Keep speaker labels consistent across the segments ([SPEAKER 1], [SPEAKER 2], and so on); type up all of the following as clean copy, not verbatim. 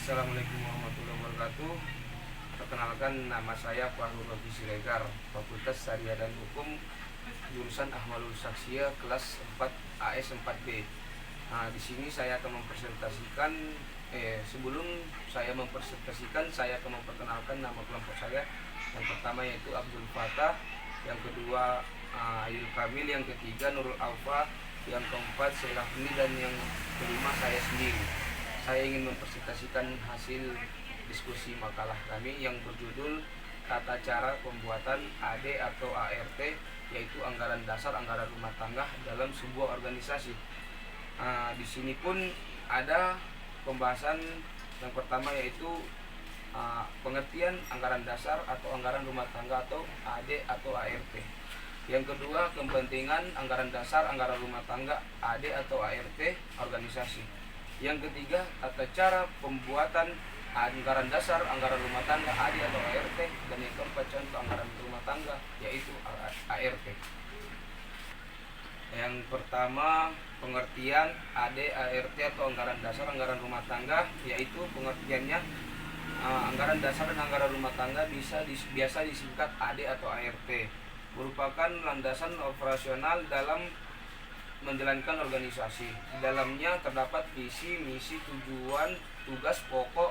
[SPEAKER 1] Assalamualaikum warahmatullahi wabarakatuh. Perkenalkan, nama saya Fahrul Robi Siregar, Fakultas Syariah dan Hukum, jurusan Ahmalul Saksiyah, kelas 4 AS 4B. Di sini saya akan mempresentasikan sebelum saya mempresentasikan, saya akan memperkenalkan nama kelompok saya. Yang pertama yaitu Abdul Fatah, yang kedua Ayul Kamil, yang ketiga Nurul Alfa, yang keempat Selafni, dan yang kelima saya sendiri. Saya ingin mempresentasikan hasil diskusi makalah kami yang berjudul Tata Cara Pembuatan AD atau ART, yaitu anggaran dasar anggaran rumah tangga dalam sebuah organisasi. Di sini pun ada pembahasan yang pertama, yaitu pengertian anggaran dasar atau anggaran rumah tangga atau AD atau ART. Yang kedua, kepentingan anggaran dasar anggaran rumah tangga AD atau ART organisasi. Yang ketiga, tata cara pembuatan anggaran dasar anggaran rumah tangga AD atau ART. Dan yang keempat, contoh anggaran rumah tangga yaitu ART. Yang pertama, pengertian AD ART atau anggaran dasar anggaran rumah tangga, yaitu pengertiannya anggaran dasar dan anggaran rumah tangga biasa disingkat AD atau ART, merupakan landasan operasional dalam menjalankan organisasi. Di dalamnya terdapat visi, misi, tujuan, tugas pokok,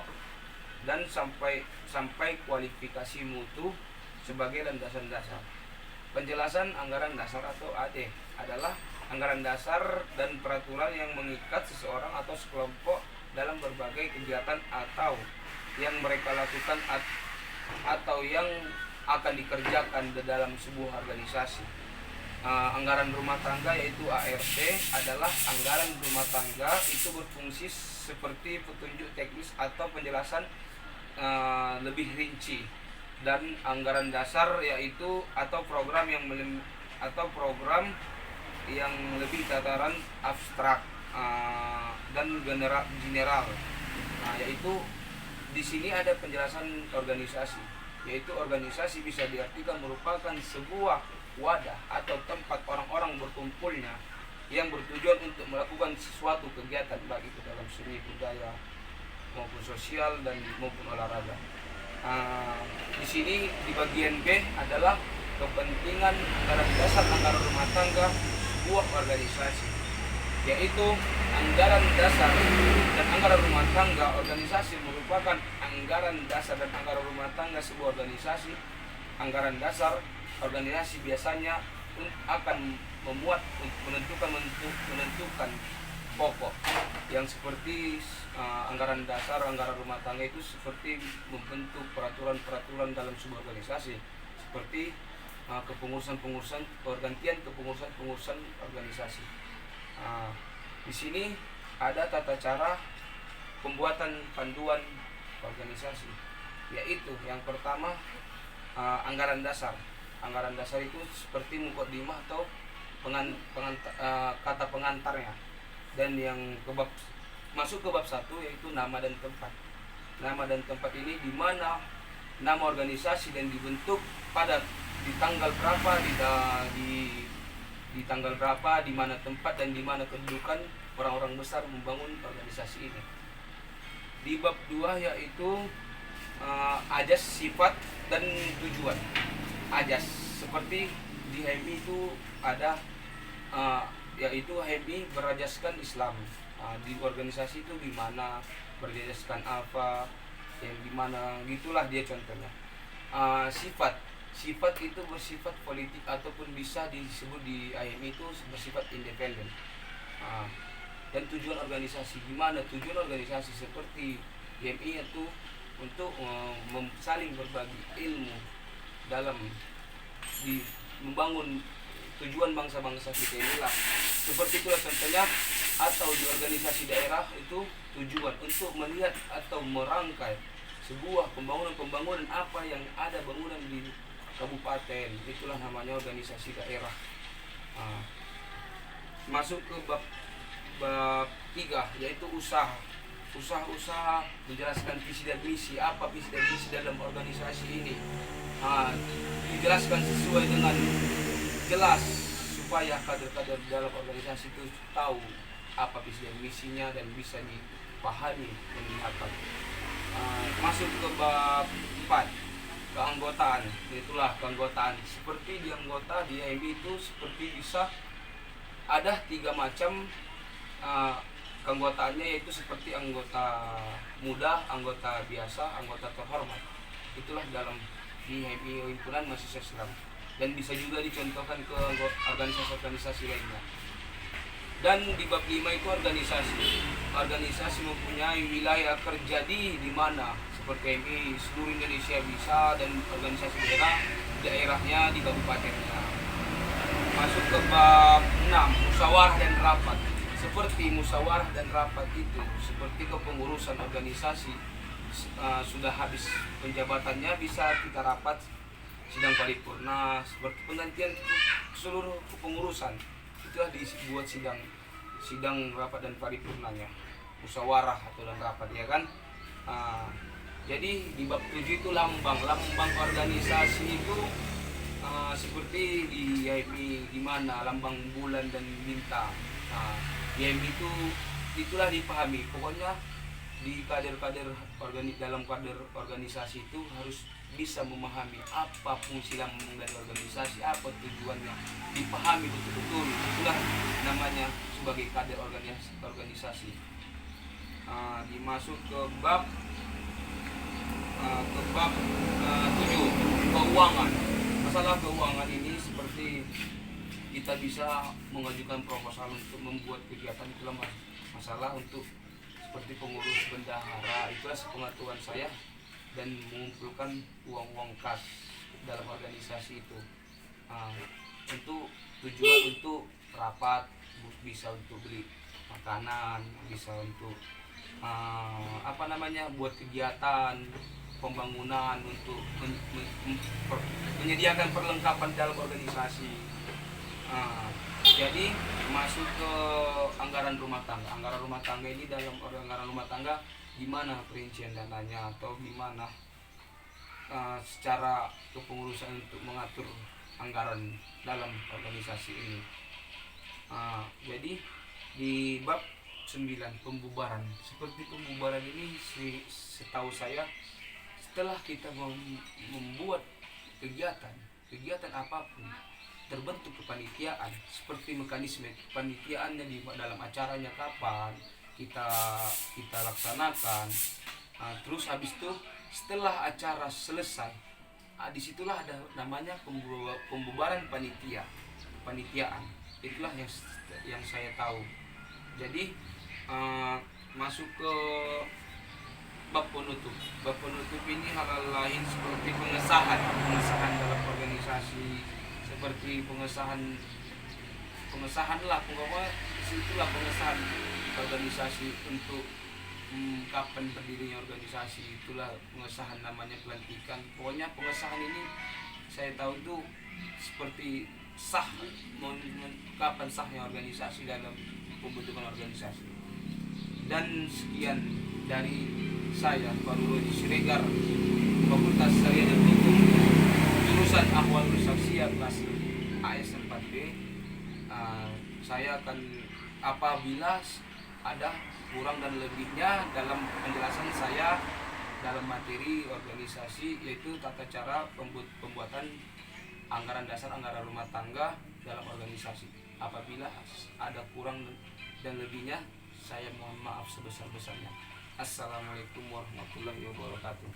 [SPEAKER 1] dan sampai kualifikasi mutu sebagai landasan dasar. Penjelasan anggaran dasar atau AD adalah anggaran dasar dan peraturan yang mengikat seseorang atau sekelompok dalam berbagai kegiatan atau yang mereka lakukan atau yang akan dikerjakan di dalam sebuah organisasi. Anggaran rumah tangga yaitu ART adalah anggaran rumah tangga itu berfungsi seperti petunjuk teknis atau penjelasan lebih rinci, dan anggaran dasar yaitu atau program yang lebih tataran abstrak dan general. Yaitu di sini ada penjelasan organisasi, yaitu organisasi bisa diartikan merupakan sebuah wadah atau tempat orang-orang berkumpulnya yang bertujuan untuk melakukan sesuatu kegiatan, baik itu dalam seni budaya maupun sosial dan maupun olahraga. Di sini di bagian B adalah kepentingan anggaran dasar anggaran rumah tangga sebuah organisasi, yaitu anggaran dasar dan anggaran rumah tangga organisasi merupakan anggaran dasar dan anggaran rumah tangga sebuah organisasi. Anggaran dasar organisasi biasanya akan menentukan pokok yang seperti anggaran dasar anggaran rumah tangga itu seperti membentuk peraturan-peraturan dalam sebuah organisasi, seperti pergantian kepengurusan organisasi. Di sini ada tata cara pembuatan panduan organisasi, yaitu yang pertama anggaran dasar. Anggaran dasar itu seperti muqaddimah atau kata pengantarnya. Dan yang masuk ke bab 1 yaitu nama dan tempat. Nama dan tempat ini di mana nama organisasi dan dibentuk pada di tanggal berapa, di tanggal berapa, di mana tempat dan di mana kedudukan orang-orang besar membangun organisasi ini. Di bab 2 yaitu ajas, sifat, dan tujuan. Ajas seperti di HMI itu ada yaitu HMI berajaskan Islam. Di organisasi itu gimana, berajaskan apa, yang gimana, gitulah dia contohnya. Sifat itu bersifat politik ataupun bisa disebut di HMI itu bersifat independen. Dan tujuan organisasi, gimana tujuan organisasi seperti HMI itu untuk saling berbagi ilmu dalam membangun tujuan bangsa-bangsa kita inilah. Seperti itulah contohnya. Atau di organisasi daerah itu tujuan untuk melihat atau merangkai sebuah pembangunan apa yang ada bangunan di kabupaten, itulah namanya organisasi daerah. Masuk ke bab 3 yaitu usaha menjelaskan visi dan misi, apa visi dan misi dalam organisasi ini. Dijelaskan sesuai dengan jelas supaya kader-kader dalam organisasi itu tahu apa visi dan misinya dan bisa dipahami dengan matang. masuk ke bab 4, keanggotaan. Itulah keanggotaan. Seperti di anggota di HMI itu seperti bisa ada 3 macam keanggotaannya, yaitu seperti anggota muda, anggota biasa, anggota terhormat. Itulah dalam di HMI Himpunan Mahasiswa Islam, dan bisa juga dicontohkan ke organisasi-organisasi lainnya. Dan di bab 5 itu organisasi mempunyai wilayah kerja di mana, seperti HMI seluruh Indonesia bisa, dan organisasi daerahnya di kabupatennya. Masuk ke bab 6, musyawarah dan rapat. Seperti musyawarah dan rapat itu seperti kepengurusan organisasi, sudah habis penjabatannya bisa kita rapat sidang paripurna, seperti penggantian seluruh kepengurusan itulah dibuat sidang rapat dan paripurnanya, musyawarah atau dan rapat, ya kan. Jadi di bab 7 itu lambang organisasi itu seperti di HMI di mana lambang bulan dan bintang. Di HMI itulah dipahami, pokoknya di dalam kader organisasi itu harus bisa memahami apa fungsi lambang dari organisasi, apa tujuannya, dipahami betul-betul. Itulah namanya sebagai kader organisasi. Dimasuk ke bab 7, keuangan. Masalah keuangan ini seperti kita bisa mengajukan proposal untuk membuat kegiatan, itulah masalah untuk seperti pengurus bendahara. Itulah sepengetahuan saya, dan mengumpulkan uang kas dalam organisasi itu untuk tujuan untuk rapat, bisa untuk beli makanan, bisa untuk buat kegiatan pembangunan, untuk menyediakan perlengkapan dalam organisasi. Jadi masuk ke anggaran rumah tangga. Anggaran rumah tangga ini, dalam anggaran rumah tangga gimana perincian dananya, atau gimana secara kepengurusan untuk mengatur anggaran dalam organisasi ini. Jadi di bab 9, pembubaran. Seperti pembubaran ini setahu saya, setelah kita membuat kegiatan apapun, terbentuk kepanitiaan, seperti mekanisme kepanitiaannya di dalam acaranya kapan kita laksanakan. Terus habis itu setelah acara selesai, disitulah ada namanya pembubaran panitiaan. Itulah yang saya tahu. Jadi masuk ke bab penutup. Bab penutup ini hal lain seperti pengesahan dalam organisasi, seperti pengesahan lah, pokoknya itulah pengesahan organisasi untuk kapan berdirinya organisasi. Itulah pengesahan, namanya pelantikan. Pokoknya pengesahan ini saya tahu itu seperti sah, kapan sahnya organisasi dalam pembentukan organisasi. Dan sekian dari saya, Farurodi Siregar, Fakultas Syariah dan Hukum, jurusan Ahwalul Syakhsiyah kelas AS 4B. Saya akan, apabila ada kurang dan lebihnya dalam penjelasan saya dalam materi organisasi, yaitu tata cara pembuatan anggaran dasar, anggaran rumah tangga dalam organisasi. Apabila ada kurang dan lebihnya, saya mohon maaf sebesar-besarnya. Assalamualaikum warahmatullahi wabarakatuh.